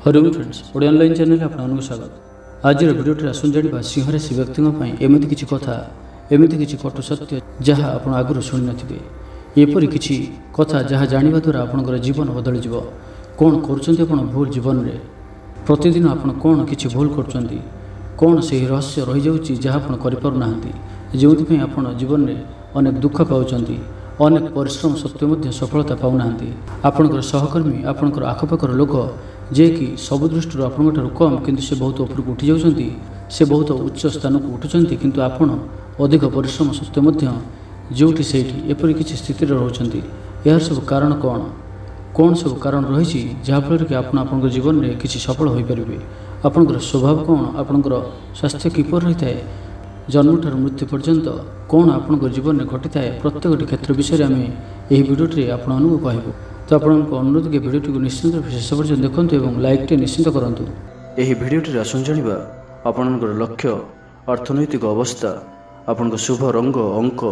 Hariom friends Odia online channel आपको स्वागत। आज भिडियो आसन जाना सिंह राशि व्यक्ति एमती किसी कथा एमती किसी कटु सत्य जहाँ आप आगुरी शुणी नथिबे एपरी किसी कथा जहाँ जाना द्वारा आपंकर जीवन बदल जीव। कौन कर भूल जीवन में प्रतिदिन आप कौन किसी भूल कर कौन से रहस्य रही जाऊँगी जहाँ आप करना जो आप जीवन में अनेक दुख पाँच अनेक परिश्रम सत्वे सफलता पाऊना आपणकर सहकर्मी आपणकर आखपाखर लोक जे कि सब दृष्टि आपंठार कम किंतु से बहुत उपरକୁ उठी जाउछंती से बहुत उच्च स्थान को उठुचंती किंतु आपण अधिक परिश्रम सत्वे जोटी सेठी एपरि किछि स्थिति रहउछंती। यार सब कारण कौन सब कारण रही जहाँफल कि आपन जीवन में किसी सफल हो पारे। आपंकर स्वभाव कौन आपंकर स्वास्थ्य किपर रही है जन्म ठार मृत्यु पर्यंत कौन आपण जीवन में घटी था प्रत्येक क्षेत्र विषय आम यही भिडियोटे आपको कहूँ। तो आपको अनुरोध कि भिडियोटी को निश्चित शेष पर्यटन देखूँ और लाइक निश्चित करूँ। यही भिडियोटी आसन जाना आपणकर लक्ष्य अर्थनैतिक अवस्था आपण शुभ रंग अंक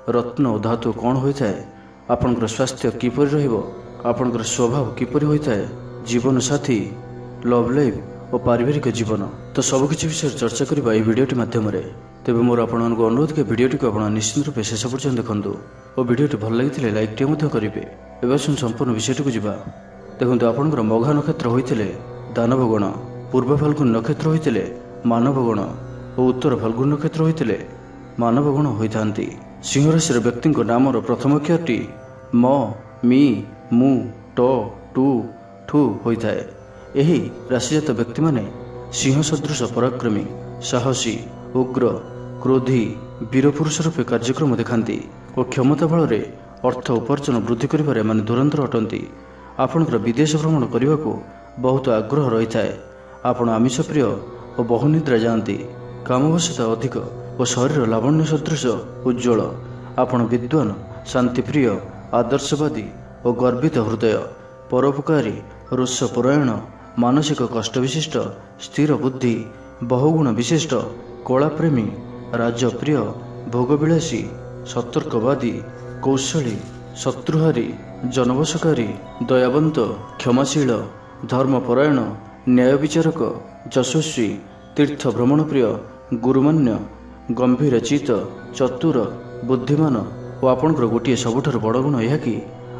रत्न और धातु कौन होता है आपणकर स्वास्थ्य किपर रहा स्वभाव किपर होता है जीवन साथी लव लाइफ और पारिवारिक जीवन तो सबकिछि विषय चर्चा करबा ए भिडियोटी माध्यम तेबे मोर आपनको अनुरोध कि भिडियोटी को आप निश्चित रूप शेष पर्यटन देखूँ और भिडियोटी भल लगी लाइक करेंगे। एवं संपूर्ण विषयटी को जावा देखते आपंकर मघा नक्षत्र होते दानवगण पूर्व फाल्गुन नक्षत्र होते मानवगण और उत्तर फाल्गुन नक्षत्र होते मानवगण होता। सिंह राशि व्यक्ति नामर प्रथम अक्षरटी म मी मु ट टू ठू होता है। यही राशिजात व्यक्ति माने सिंह सदृश पराक्रमी साहसी उग्र क्रोधी वीरपुरुष रूपे कार्यक्रम देखाती और क्षमता बल अर्थ उपार्जन वृद्धि कर धुरंधर अटंती। आपणकर विदेश भ्रमण करने को बहुत आग्रह रही है। आपण आमिष प्रिय और बहुनिद्रा जाती कामवश्यता अधिक और शरीर लावण्य सदृश उज्ज्वल। आपण विद्वान शांतिप्रिय आदर्शवादी और गर्वित हृदय परोपकारी रोषपरायण मानसिक कष्ट विशिष्ट स्थिर बुद्धि बहुगुण विशिष्ट कलाप्रेमी राजप्रिय भोगविलासी सतर्कवादी कौशली शत्रुहारी जनवशकारी दयावंत क्षमाशील धर्मपरायण न्याय विचारक यशस्वी तीर्थ भ्रमण प्रिय गुरुमान्य गंभीर चित चतुर बुद्धिमान और आपणकर गोटे सबुठार बड़ गुण यह कि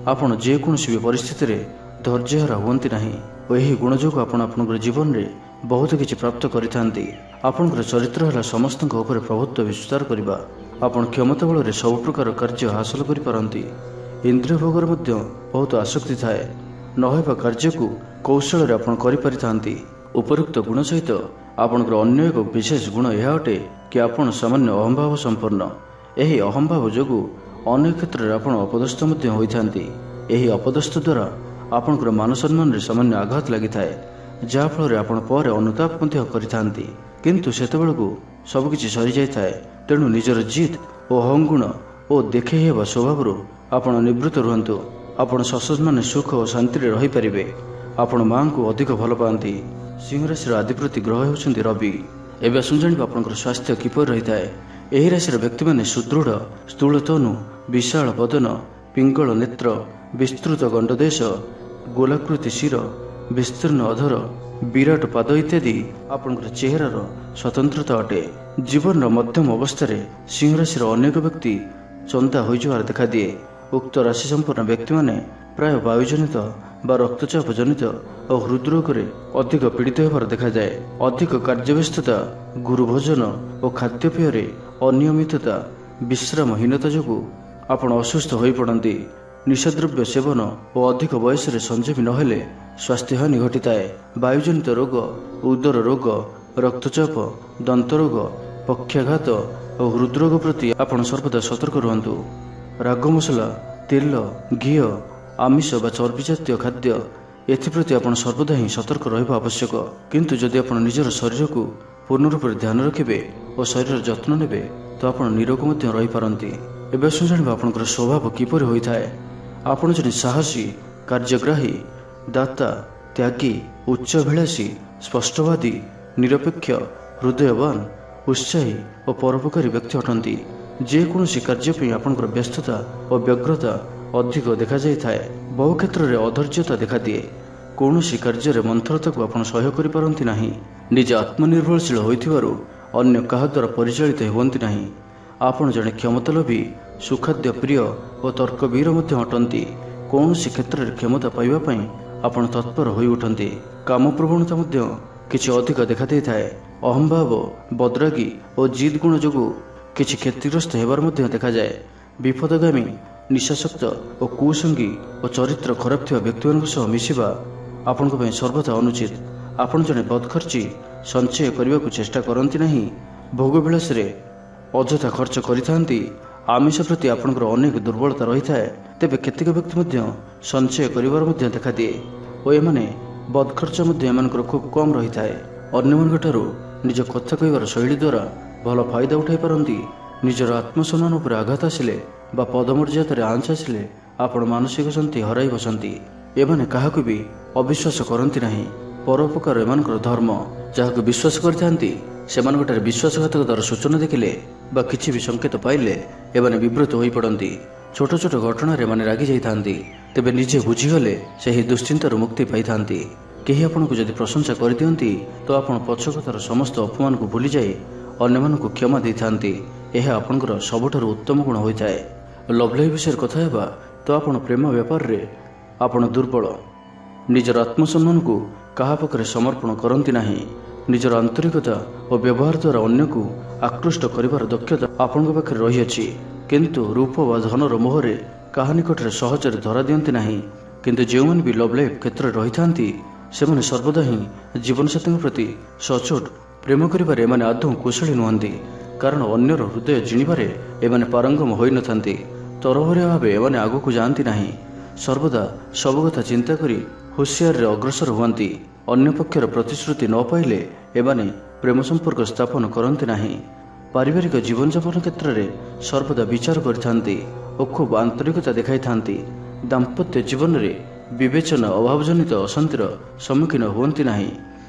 आपण जेकोसी भी परिस्थिति में धैर्यहारा हुअंती नहीं और यही गुण जो आपणकर जीवन में बहुत किसी प्राप्त करते। आपणकर चरित्र है समस्त प्रभुत्व विस्तार करने आपण क्षमता बल सब प्रकार कार्य हासिल करपारती। इंद्रिय भोगर मध्य बहुत आसक्ति थाए नहबा कार्य को कौशल आप करिपारिथांती। उपरुक्त गुण सहित आपणकर अन्य एक विशेष गुण यह अटे कि आपण सामान्य अहंभाव संपन्न। यही अहंभाव जोगु अनेक क्षेत्र में आपण अपदस्थ होइथांती। यही अपदस्थ द्वारा आपणकर मान सम्मान रे सामान्य आघात लगी थाए जहाँफल आपण पर अनुताप करिथांती किंतु सेतेबेलकु सबकिछि सरी जाय थाए। तेणु निजर जिद और अहंगुण और देखे हेबा स्वभाव आपण निवृत्त रुहंतु। आपण ससज माने सुख और शांति रे रही परिबे। आपण मां को अधिक भल पाती। सिंह राशि अधिपति ग्रह होउछन्ति रवि। एबे आसुन जानिबा आपनकर स्वास्थ्य किपर रही थाए। एही राशि व्यक्ति माने सुदृढ़ स्थूल तनु विशाल बदन पिंगल नेत्र विस्तृत गंडदेश गोलाकृति शिर विस्तीर्ण अधर विराट पाद इत्यादि आपंकर चेहरार स्वतंत्रता अटे। जीवन मध्यम अवस्था सिंह राशि अनेक व्यक्ति चंदा हो देखा दिए। उक्त राशि संपन्न व्यक्ति माने प्राय वायुजनित व रक्तचाप जनित और हृदरोग अधिक पीड़ित होबार देखा जाए। अधिक कार्यव्यस्तता गुरुभोजन और खाद्यपेय अनियमितता विश्रामहीनता जोगु आपण असुस्थ हो पड़ती। निशाद्रव्य सेवन और अधिक बयस संजमी नहेले स्वास्थ्य हानि घटी थाए। वायुजनित रोग उदर रोग रक्तचाप दंत रोग पक्षाघात और हृदरोग प्रति आपण सर्वदा सतर्क रुहंतु। राग मसला तेल घी आमिष व चर्बी जातीय खाद्य एप्रति आपण सर्वदा ही सतर्क रहिबा आवश्यक। किंतु जदि आपण निजर शरीर को पूर्ण रूप ध्यान रखिबे और शरीर जत्न नेबे तो आपण निरोग मध्य रहि पारंती। एबे जानिबा आपणकर स्वभाव किपरि होइथाए। आपण जने साहसी कार्यग्राही दाता त्यागी उच्चाभिलाषी स्पष्टवादी निरपेक्ष हृदयवान उत्साही और परोपकारी व्यक्ति अटंती। जेकोसी कार्य आपंकर व्यस्तता और व्यग्रता अधिक देखा जाए। बहु क्षेत्र में अधैर्यता देखा दिए କୌଣସି କାର୍ଯ୍ୟରେ ମନ୍ଥରତାକୁ ଆପଣ ସହ୍ୟ କରିପାରନ୍ତି ନାହିଁ। ନିଜେ ଆତ୍ମନିର୍ଭରଶୀଳ ହୋଇଥିବାରୁ ଅନ୍ୟ କାହା ଦ୍ୱାରା ପରିଚାଳିତ ହୁଅନ୍ତି ନାହିଁ। ଆପଣ ଜଣେ କ୍ଷମତାଲୋଭୀ, ସୁଖାଦ୍ୟ ପ୍ରିୟ ଓ ତର୍କବୀର ମଧ୍ୟ ଅଟନ୍ତି। କୌଣସି କ୍ଷେତ୍ରରେ କ୍ଷମତା ପାଇବା ପାଇଁ ଆପଣ ତତ୍ପର ହୋଇ ଉଠନ୍ତି। କାମ ପ୍ରବଣତା ମଧ୍ୟ କିଛି ଅଧିକ ଦେଖାଦେଇଥାଏ। ଅହମ୍ଭାବ, ବଦ୍ରାଗୀ ଓ ଜିଦ୍ ଗୁଣ ଯୋଗୁଁ କିଛି କ୍ଷତିଗ୍ରସ୍ତ ହେବାର ମଧ୍ୟ ଦେଖାଯାଏ। ବିପଦଗାମୀ, ନିଶାସକ୍ତ ଓ କୁସଙ୍ଗୀ ଓ ଚରିତ୍ର ଖରାପ ଥିବା ବ୍ୟକ୍ତିମାନଙ୍କ ସହ ମିଶିବା ଆପଣଙ୍କ ପାଇଁ ସର୍ବଦା ଅନୁଚିତ। ଆପଣ ଜଣେ ବଦଖର୍ଚ୍ଚୀ, ସଞ୍ଚୟ କରିବାକୁ ଚେଷ୍ଟା କରନ୍ତି ନାହିଁ, ଭୋଗବିଳାସରେ ଅଯଥା ଖର୍ଚ୍ଚ କରିଥାନ୍ତି। ଆମିଷ ପ୍ରତି ଆପଣଙ୍କର ଅନେକ ଦୁର୍ବଳତା ରହିଥାଏ। ତେବେ କେତେକ ବ୍ୟକ୍ତି ମଧ୍ୟ ସଞ୍ଚୟ କରିବାର ମଧ୍ୟ ଦେଖାଦିଏ ଓ ଏମାନେ ବଦଖର୍ଚ୍ଚ ମଧ୍ୟ ଏମାନଙ୍କର ଖୁବ୍ କମ୍ ରହିଥାଏ। ଅନ୍ୟମାନଙ୍କଠାରୁ ନିଜ କଥା କହିବାର ଶୈଳୀ ଦ୍ୱାରା ଭଲ ଫାଇଦା ଉଠାଇ ପାରନ୍ତି। ନିଜର ଆତ୍ମସମ୍ମାନ ଉପରେ ଆଘାତ ଆସିଲେ ବା ପଦମର୍ଯ୍ୟାଦାରେ ଆଞ୍ଚ ଆସିଲେ ଆପଣ ମାନସିକ ଶାନ୍ତି ହରାଇ ବସନ୍ତି। ଏମାନେ କାହାକୁ ବି ଅବିଶ୍ୱାସ କରନ୍ତି ନାହିଁ। ପରୋପକାର ଏମାନଙ୍କର ଧର୍ମ। ଯାହାକୁ ବିଶ୍ୱାସ କରିଥାନ୍ତି ସେମାନଙ୍କଠାରେ ବିଶ୍ୱାସଘାତକତାର ସୂଚନା ଦେଖିଲେ ବା କିଛି ବି ସଂକେତ ପାଇଲେ ଏମାନେ ବିବ୍ରତ ହୋଇପଡ଼ନ୍ତି। ଛୋଟ ଛୋଟ ଘଟଣାରେ ଏମାନେ ରାଗି ଯାଇଥାନ୍ତି। ତେବେ ନିଜେ ବୁଝିଗଲେ ସେହି ଦୁଶ୍ଚିନ୍ତାରୁ ମୁକ୍ତି ପାଇଥାନ୍ତି। କେହି ଆପଣଙ୍କୁ ଯଦି ପ୍ରଶଂସା କରିଦିଅନ୍ତି ତ ଆପଣ ପଛକଥାର ସମସ୍ତ ଅପମାନକୁ ଭୁଲିଯାଇ ଅନ୍ୟମାନଙ୍କୁ କ୍ଷମା ଦେଇଥାନ୍ତି। ଏହା ଆପଣଙ୍କର ସବୁଠାରୁ ଉତ୍ତମ ଗୁଣ ହୋଇଥାଏ। ଲଭ୍ ଲାଇଫ୍ ବିଷୟରେ କଥା ହେବା ତ ଆପଣ ପ୍ରେମ ବ୍ୟାପାରରେ ଆପଣ ଦୁର୍ବଳ। ନିଜର ଆତ୍ମସମ୍ମାନକୁ କାହା ପାଖରେ ସମର୍ପଣ କରନ୍ତି ନାହିଁ। ନିଜର ଆନ୍ତରିକତା ଓ ବ୍ୟବହାର ଦ୍ୱାରା ଅନ୍ୟକୁ ଆକୃଷ୍ଟ କରିବାର ଦକ୍ଷତା ଆପଣଙ୍କ ପାଖରେ ରହିଅଛି। କିନ୍ତୁ ରୂପ ବା ଧନର ମୋହରେ କାହା ନିକଟରେ ସହଜରେ ଧରା ଦିଅନ୍ତି ନାହିଁ। କିନ୍ତୁ ଯେଉଁମାନେ ବି ଲଭ୍ ଲାଇଫ୍ କ୍ଷେତ୍ରରେ ରହିଥାନ୍ତି ସେମାନେ ସର୍ବଦା ହିଁ ଜୀବନସାଥୀଙ୍କ ପ୍ରତି ସଚୋଟ। ପ୍ରେମ କରିବାରେ ଏମାନେ ଆଦୌ କୁଶଳୀ ନୁହନ୍ତି, କାରଣ ଅନ୍ୟର ହୃଦୟ ଜିଣିବାରେ ଏମାନେ ପାରଙ୍ଗମ ହୋଇନଥାନ୍ତି। ତରବରିଆ ଭାବେ ଏମାନେ ଆଗକୁ ଯାଆନ୍ତି ନାହିଁ। ସର୍ବଦା ସବୁ କଥା ଚିନ୍ତା କରି ହୁସିଆରରେ ଅଗ୍ରସର ହୁଅନ୍ତି। ଅନ୍ୟ ପକ୍ଷର ପ୍ରତିଶ୍ରୁତି ନ ପାଇଲେ ଏମାନେ ପ୍ରେମ ସମ୍ପର୍କ ସ୍ଥାପନ କରନ୍ତି ନାହିଁ। ପାରିବାରିକ ଜୀବନଯାପନ କ୍ଷେତ୍ରରେ ସର୍ବଦା ବିଚାର କରିଥାନ୍ତି ଓ ଖୁବ୍ ଆନ୍ତରିକତା ଦେଖାଇଥାନ୍ତି। ଦାମ୍ପତ୍ୟ ଜୀବନରେ ବିବେଚନା ଅଭାବଜନିତ ଅଶାନ୍ତିର ସମ୍ମୁଖୀନ ହୁଅନ୍ତି ନାହିଁ।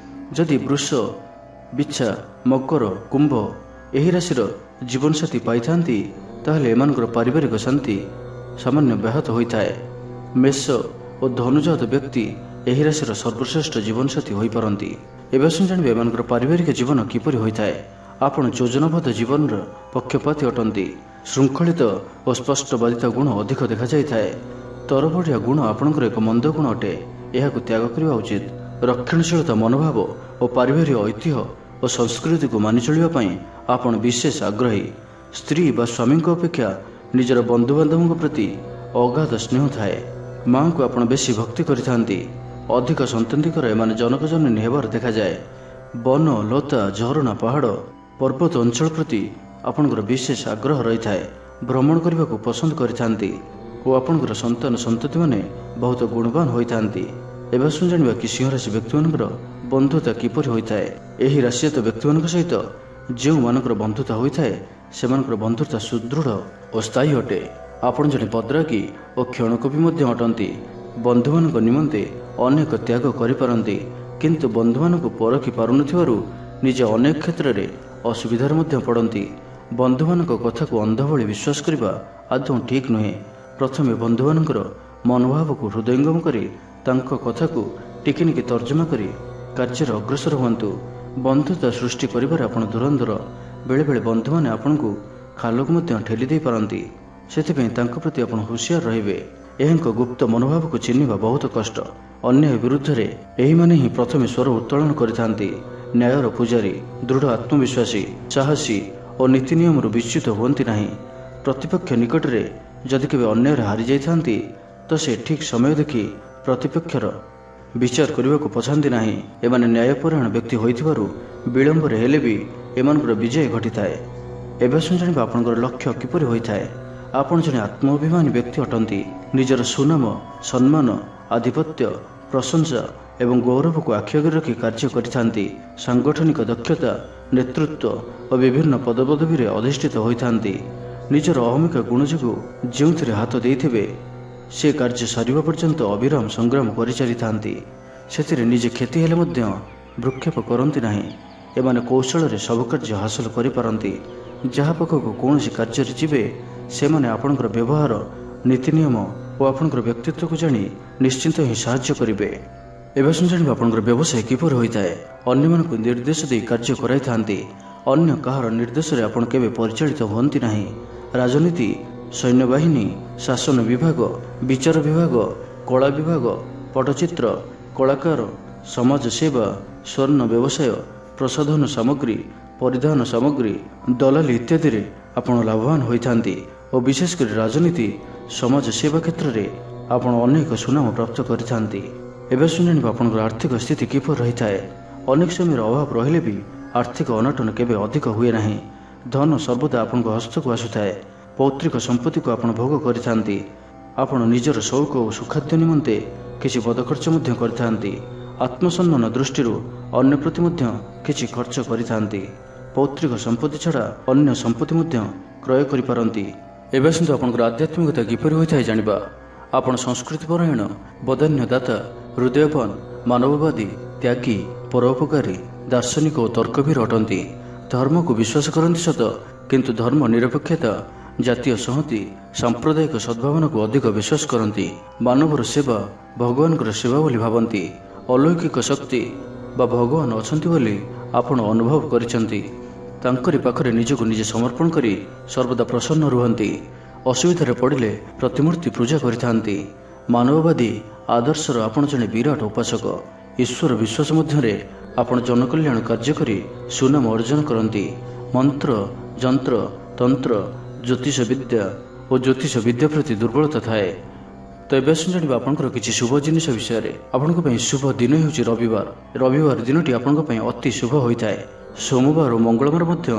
ଯଦି ବୃଷ, ବିଛା, ମକର, କୁମ୍ଭ ଏହି ରାଶିର ଜୀବନସାଥୀ ପାଇଥାନ୍ତି ତାହେଲେ ଏମାନଙ୍କର ପାରିବାରିକ ଶାନ୍ତି ସାମାନ୍ୟ ବ୍ୟାହତ ହୋଇଥାଏ। ମେଷ ଓ ଧନୁଜାତ ବ୍ୟକ୍ତି ଏହି ରାଶିର ସର୍ବଶ୍ରେଷ୍ଠ ଜୀବନସାଥୀ ହୋଇପାରନ୍ତି। ଏବେ ଆସନ୍ତୁ ଜାଣିବେ ଏମାନଙ୍କର ପାରିବାରିକ ଜୀବନ କିପରି ହୋଇଥାଏ। ଆପଣ ଯୋଜନାବଦ୍ଧ ଜୀବନର ପକ୍ଷପାତୀ ଅଟନ୍ତି। ଶୃଙ୍ଖଳିତ ଓ ସ୍ପଷ୍ଟବାଦିତା ଗୁଣ ଅଧିକ ଦେଖାଯାଇଥାଏ। ତରବରିଆ ଗୁଣ ଆପଣଙ୍କର ଏକ ମନ୍ଦ ଗୁଣ ଅଟେ। ଏହାକୁ ତ୍ୟାଗ କରିବା ଉଚିତ। ରକ୍ଷଣଶୀଳତା ମନୋଭାବ ଓ ପାରିବାରିକ ଐତିହ୍ୟ ଓ ସଂସ୍କୃତିକୁ ମାନି ଚଳିବା ପାଇଁ ଆପଣ ବିଶେଷ ଆଗ୍ରହୀ। ସ୍ତ୍ରୀ ବା ସ୍ୱାମୀଙ୍କ ଅପେକ୍ଷା ନିଜର ବନ୍ଧୁବାନ୍ଧବଙ୍କ ପ୍ରତି ଅଗାଧ ସ୍ନେହ ଥାଏ। ମାଆଙ୍କୁ ଆପଣ ବେଶୀ ଭକ୍ତି କରିଥାନ୍ତି। ଅଧିକ ସନ୍ତତିଙ୍କର ଏମାନେ ଜନକଜନନୀ ହେବାର ଦେଖାଯାଏ। ବନ, ଲତା, ଝରଣା, ପାହାଡ଼, ପର୍ବତ ଅଞ୍ଚଳ ପ୍ରତି ଆପଣଙ୍କର ବିଶେଷ ଆଗ୍ରହ ରହିଥାଏ। ଭ୍ରମଣ କରିବାକୁ ପସନ୍ଦ କରିଥାନ୍ତି ଓ ଆପଣଙ୍କର ସନ୍ତାନ ସନ୍ତତିମାନେ ବହୁତ ଗୁଣବାନ ହୋଇଥାନ୍ତି। ଏବେ ଆସନ୍ତୁ ଜାଣିବା କି ସିଂହ ରାଶି ବ୍ୟକ୍ତିମାନଙ୍କର ବନ୍ଧୁତା କିପରି ହୋଇଥାଏ। ଏହି ରାଶିଜାତ ବ୍ୟକ୍ତିମାନଙ୍କ ସହିତ ଯେଉଁମାନଙ୍କର ବନ୍ଧୁତା ହୋଇଥାଏ ସେମାନଙ୍କର ବନ୍ଧୁତା ସୁଦୃଢ଼ ଓ ସ୍ଥାୟୀ ଅଟେ। ଆପଣ ଜଣେ ବଦ୍ରାଗୀ ଓ କ୍ଷଣକବି ମଧ୍ୟ ଅଟନ୍ତି। ବନ୍ଧୁମାନଙ୍କ ନିମନ୍ତେ ଅନେକ ତ୍ୟାଗ କରିପାରନ୍ତି, କିନ୍ତୁ ବନ୍ଧୁମାନଙ୍କୁ ପରଖି ପାରୁନଥିବାରୁ ନିଜେ ଅନେକ କ୍ଷେତ୍ରରେ ଅସୁବିଧାରେ ମଧ୍ୟ ପଡ଼ନ୍ତି। ବନ୍ଧୁମାନଙ୍କ କଥାକୁ ଅନ୍ଧ ଭଳି ବିଶ୍ୱାସ କରିବା ଆଦୌ ଠିକ୍ ନୁହେଁ। ପ୍ରଥମେ ବନ୍ଧୁମାନଙ୍କର ମନୋଭାବକୁ ହୃଦୟଙ୍ଗମ କରି ତାଙ୍କ କଥାକୁ ଟିକିନିକି ତର୍ଜମା କରି କାର୍ଯ୍ୟରେ ଅଗ୍ରସର ହୁଅନ୍ତୁ। ବନ୍ଧୁତା ସୃଷ୍ଟି କରିବାରେ ଆପଣ ଧୁରନ୍ଧର। ବେଳେବେଳେ ବନ୍ଧୁମାନେ ଆପଣଙ୍କୁ ଖାଲକୁ ମଧ୍ୟ ଠେଲି ଦେଇପାରନ୍ତି। ସେଥିପାଇଁ ତାଙ୍କ ପ୍ରତି ଆପଣ ହୁସିଆର ରହିବେ। ଏହାଙ୍କ ଗୁପ୍ତ ମନୋଭାବକୁ ଚିହ୍ନିବା ବହୁତ କଷ୍ଟ। ଅନ୍ୟାୟ ବିରୁଦ୍ଧରେ ଏହିମାନେ ହିଁ ପ୍ରଥମେ ସ୍ୱର ଉତ୍ତୋଳନ କରିଥାନ୍ତି। ନ୍ୟାୟର ପୂଜାରୀ, ଦୃଢ଼ ଆତ୍ମବିଶ୍ୱାସୀ, ସାହସୀ ଓ ନୀତି ନିୟମରୁ ବିଚ୍ୟୁତ ହୁଅନ୍ତି ନାହିଁ। ପ୍ରତିପକ୍ଷ ନିକଟରେ ଯଦି କେବେ ଅନ୍ୟାୟରେ ହାରିଯାଇଥାନ୍ତି ତ ସେ ଠିକ୍ ସମୟ ଦେଖି ପ୍ରତିପକ୍ଷର ବିଚାର କରିବାକୁ ପଛାନ୍ତି ନାହିଁ। ଏମାନେ ନ୍ୟାୟପରାୟଣ ବ୍ୟକ୍ତି ହୋଇଥିବାରୁ ବିଳମ୍ବରେ ହେଲେ ବି ଏମାନଙ୍କର ବିଜୟ ଘଟିଥାଏ। ଏବେ ଆସନ୍ତୁ ଜାଣିବା ଆପଣଙ୍କର ଲକ୍ଷ୍ୟ କିପରି ହୋଇଥାଏ। ଆପଣ ଜଣେ ଆତ୍ମାଭିମାନୀ ବ୍ୟକ୍ତି ଅଟନ୍ତି। ନିଜର ସୁନାମ, ସମ୍ମାନ, ଆଧିପତ୍ୟ, ପ୍ରଶଂସା ଏବଂ ଗୌରବକୁ ଆଖି ଆଗରେ ରଖି କାର୍ଯ୍ୟ କରିଥାନ୍ତି। ସାଂଗଠନିକ ଦକ୍ଷତା, ନେତୃତ୍ୱ ଓ ବିଭିନ୍ନ ପଦପଦବୀରେ ଅଧିଷ୍ଠିତ ହୋଇଥାନ୍ତି। ନିଜର ଅହମିକ ଗୁଣ ଯୋଗୁଁ ଯେଉଁଥିରେ ହାତ ଦେଇଥିବେ ସେ କାର୍ଯ୍ୟ ସାରିବା ପର୍ଯ୍ୟନ୍ତ ଅବିରାମ ସଂଗ୍ରାମ କରିଚାଲିଥାନ୍ତି। ସେଥିରେ ନିଜେ କ୍ଷତି ହେଲେ ମଧ୍ୟ ଭ୍ରୂକ୍ଷେପ କରନ୍ତି ନାହିଁ। ଏମାନେ କୌଶଳରେ ସବୁ କାର୍ଯ୍ୟ ହାସଲ କରିପାରନ୍ତି। ଯାହା ପାଖକୁ କୌଣସି କାର୍ଯ୍ୟରେ ଯିବେ ସେମାନେ ଆପଣଙ୍କର ବ୍ୟବହାର, ନୀତି ନିୟମ ଓ ଆପଣଙ୍କର ବ୍ୟକ୍ତିତ୍ୱକୁ ଜାଣି ନିଶ୍ଚିନ୍ତ ହିଁ ସାହାଯ୍ୟ କରିବେ। ଏବେ ଜାଣିବା ଆପଣଙ୍କର ବ୍ୟବସାୟ କିପରି ହୋଇଥାଏ। ଅନ୍ୟମାନଙ୍କୁ ନିର୍ଦ୍ଦେଶ ଦେଇ କାର୍ଯ୍ୟ କରାଇଥାନ୍ତି। ଅନ୍ୟ କାହାର ନିର୍ଦ୍ଦେଶରେ ଆପଣ କେବେ ପରିଚାଳିତ ହୁଅନ୍ତି ନାହିଁ। ରାଜନୀତି, ସୈନ୍ୟବାହିନୀ, ଶାସନ ବିଭାଗ, ବିଚାର ବିଭାଗ, କଳା ବିଭାଗ, ପଟ୍ଟଚିତ୍ର, କଳାକାର, ସମାଜ ସେବା, ସ୍ୱର୍ଣ୍ଣ ବ୍ୟବସାୟ, ପ୍ରସାଧନ ସାମଗ୍ରୀ, ପରିଧାନ ସାମଗ୍ରୀ, ଦଲାଲି ଇତ୍ୟାଦିରେ ଆପଣ ଲାଭବାନ ହୋଇଥାନ୍ତି ଓ ବିଶେଷ କରି ରାଜନୀତି, ସମାଜ ସେବା କ୍ଷେତ୍ରରେ ଆପଣ ଅନେକ ସୁନାମ ପ୍ରାପ୍ତ କରିଥାନ୍ତି। ଏବେ ଶୁଣିବା ଆପଣଙ୍କର ଆର୍ଥିକ ସ୍ଥିତି କିପରି ରହିଥାଏ। ଅନେକ ସମୟରେ ଅଭାବ ରହିଲେ ବି ଆର୍ଥିକ ଅନଟନ କେବେ ଅଧିକ ହୁଏ ନାହିଁ। ଧନ ସର୍ବଦା ଆପଣଙ୍କ ହସ୍ତକୁ ଆସୁଥାଏ। ପୌତ୍ରିକ ସମ୍ପତ୍ତିକୁ ଆପଣ ଭୋଗ କରିଥାନ୍ତି। ଆପଣ ନିଜର ସୌକ ଓ ସୁଖାଦ୍ୟ ନିମନ୍ତେ କିଛି ପଦଖର୍ଚ୍ଚ ମଧ୍ୟ କରିଥାନ୍ତି। ଆତ୍ମସମ୍ମାନ ଦୃଷ୍ଟିରୁ ଅନ୍ୟ ପ୍ରତି ମଧ୍ୟ କିଛି ଖର୍ଚ୍ଚ କରିଥାନ୍ତି। ପୌତ୍ରିକ ସମ୍ପତ୍ତି ଛଡ଼ା ଅନ୍ୟ ସମ୍ପତ୍ତି ମଧ୍ୟ କ୍ରୟ କରିପାରନ୍ତି। ଏବେ ଆସନ୍ତୁ ଆପଣଙ୍କର ଆଧ୍ୟାତ୍ମିକତା କିପରି ହୋଇଥାଏ ଜାଣିବା। ଆପଣ ସଂସ୍କୃତିପରାୟଣ, ବଦାନ୍ୟଦାତା, ହୃଦୟବାନ, ମାନବବାଦୀ, ତ୍ୟାଗୀ, ପରୋପକାରୀ, ଦାର୍ଶନିକ ଓ ତର୍କବୀର ଅଟନ୍ତି। ଧର୍ମକୁ ବିଶ୍ୱାସ କରନ୍ତି ସତ, କିନ୍ତୁ ଧର୍ମ ନିରପେକ୍ଷତା, ଜାତୀୟ ସଂହତି, ସାମ୍ପ୍ରଦାୟିକ ସଦ୍ଭାବନାକୁ ଅଧିକ ବିଶ୍ୱାସ କରନ୍ତି। ମାନବର ସେବା ଭଗବାନଙ୍କର ସେବା ବୋଲି ଭାବନ୍ତି। ଅଲୌକିକ ଶକ୍ତି ବା ଭଗବାନ ଅଛନ୍ତି ବୋଲି ଆପଣ ଅନୁଭବ କରିଛନ୍ତି। ତାଙ୍କରି ପାଖରେ ନିଜକୁ ନିଜେ ସମର୍ପଣ କରି ସର୍ବଦା ପ୍ରସନ୍ନ ରୁହନ୍ତି। ଅସୁବିଧାରେ ପଡ଼ିଲେ ପ୍ରତିମୂର୍ତ୍ତି ପୂଜା କରିଥାନ୍ତି। ମାନବବାଦୀ ଆଦର୍ଶର ଆପଣ ଜଣେ ବିରାଟ ଉପାସକ। ଈଶ୍ୱର ବିଶ୍ୱାସ ମଧ୍ୟରେ ଆପଣ ଜନକଲ୍ୟାଣ କାର୍ଯ୍ୟ କରି ସୁନାମ ଅର୍ଜନ କରନ୍ତି। ମନ୍ତ୍ର, ଯନ୍ତ୍ର, ତନ୍ତ୍ର, ଜ୍ୟୋତିଷ ବିଦ୍ୟା ଓ ଜ୍ୟୋତିଷ ବିଦ୍ୟା ପ୍ରତି ଦୁର୍ବଳତା ଥାଏ। ତ ଏବେ ଜାଣିବା ଆପଣଙ୍କର କିଛି ଶୁଭ ଜିନିଷ ବିଷୟରେ। ଆପଣଙ୍କ ପାଇଁ ଶୁଭ ଦିନ ହେଉଛି ରବିବାର। ରବିବାର ଦିନଟି ଆପଣଙ୍କ ପାଇଁ ଅତି ଶୁଭ ହୋଇଥାଏ। ସୋମବାର ଓ ମଙ୍ଗଳବାର ମଧ୍ୟ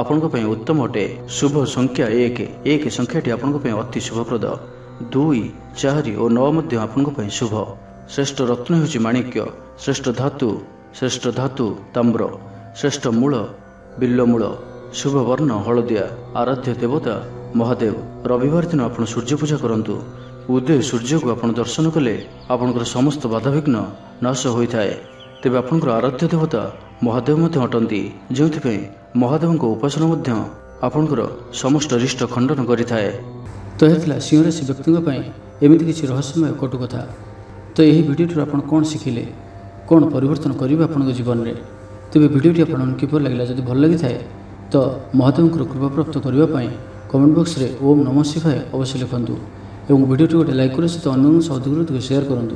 ଆପଣଙ୍କ ପାଇଁ ଉତ୍ତମ ଅଟେ। ଶୁଭ ସଂଖ୍ୟା 1। 1 ସଂଖ୍ୟାଟି ଆପଣଙ୍କ ପାଇଁ ଅତି ଶୁଭପ୍ରଦ। 2, 4 ଓ 9 ମଧ୍ୟ ଆପଣଙ୍କ ପାଇଁ ଶୁଭ। ଶ୍ରେଷ୍ଠ ରତ୍ନ ହେଉଛି ମାଣିକ୍ୟ। ଶ୍ରେଷ୍ଠ ଧାତୁ ତାମ୍ର। ଶ୍ରେଷ୍ଠ ମୂଳ ବିଲ୍ୱମୂଳ। ଶୁଭ ବର୍ଣ୍ଣ ହଳଦିଆ। ଆରାଧ୍ୟ ଦେବତା ମହାଦେବ। ରବିବାର ଦିନ ଆପଣ ସୂର୍ଯ୍ୟ ପୂଜା କରନ୍ତୁ। ଉଦୟ ସୂର୍ଯ୍ୟକୁ ଆପଣ ଦର୍ଶନ କଲେ ଆପଣଙ୍କର ସମସ୍ତ ବାଧାବିଘ୍ନ ନାଶ ହୋଇଥାଏ। ତେବେ ଆପଣଙ୍କର ଆରାଧ୍ୟ ଦେବତା ମହାଦେବ ମଧ୍ୟ ଅଟନ୍ତି, ଯେଉଁଥିପାଇଁ ମହାଦେବଙ୍କ ଉପାସନା ମଧ୍ୟ ଆପଣଙ୍କର ସମସ୍ତ ରିଷ୍ଟ ଖଣ୍ଡନ କରିଥାଏ। ତ ଏହା ଥିଲା ସିଂହରାଶି ବ୍ୟକ୍ତିଙ୍କ ପାଇଁ ଏମିତି କିଛି ରହସ୍ୟମୟ କଟୁ କଥା। ତ ଏହି ଭିଡ଼ିଓଟିରୁ ଆପଣ କ'ଣ ଶିଖିଲେ, କ'ଣ ପରିବର୍ତ୍ତନ କରିବେ ଆପଣଙ୍କ ଜୀବନରେ? ତେବେ ଭିଡ଼ିଓଟି ଆପଣଙ୍କୁ କିପରି ଲାଗିଲା? ଯଦି ଭଲ ଲାଗିଥାଏ ତ ମହାଦେବଙ୍କର କୃପାପ୍ରାପ୍ତ କରିବା ପାଇଁ କମେଣ୍ଟ ବକ୍ସରେ ଓମ୍ ନମଃ ଶିବାୟ ଅବଶ୍ୟ ଲିଖନ୍ତୁ ଏବଂ ଭିଡ଼ିଓଟି ଗୋଟେ ଲାଇକ୍ କରିବା ସହିତ ଅନ୍ୟମାନଙ୍କ ସହ ଅଧିକରୁ ସେୟାର କରନ୍ତୁ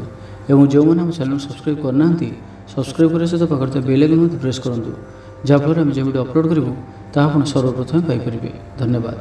ଏବଂ ଯେଉଁମାନେ ଆମ ଚ୍ୟାନେଲ୍ ସବସ୍କ୍ରାଇବ୍ କରିନାହାନ୍ତି ସବସ୍କ୍ରାଇବ୍ କରିବା ସହିତ ପାଖରେ ଥିବା ବେଲ୍ ଆଇକନ୍ ମଧ୍ୟ ପ୍ରେସ୍ କରନ୍ତୁ, ଯାହାଫଳରେ ଆମେ ଯେଉଁ ଭିଡ଼ିଓ ଅପଲୋଡ଼ କରିବୁ ତାହା ଆପଣ ସର୍ବପ୍ରଥମେ ପାଇପାରିବେ। ଧନ୍ୟବାଦ।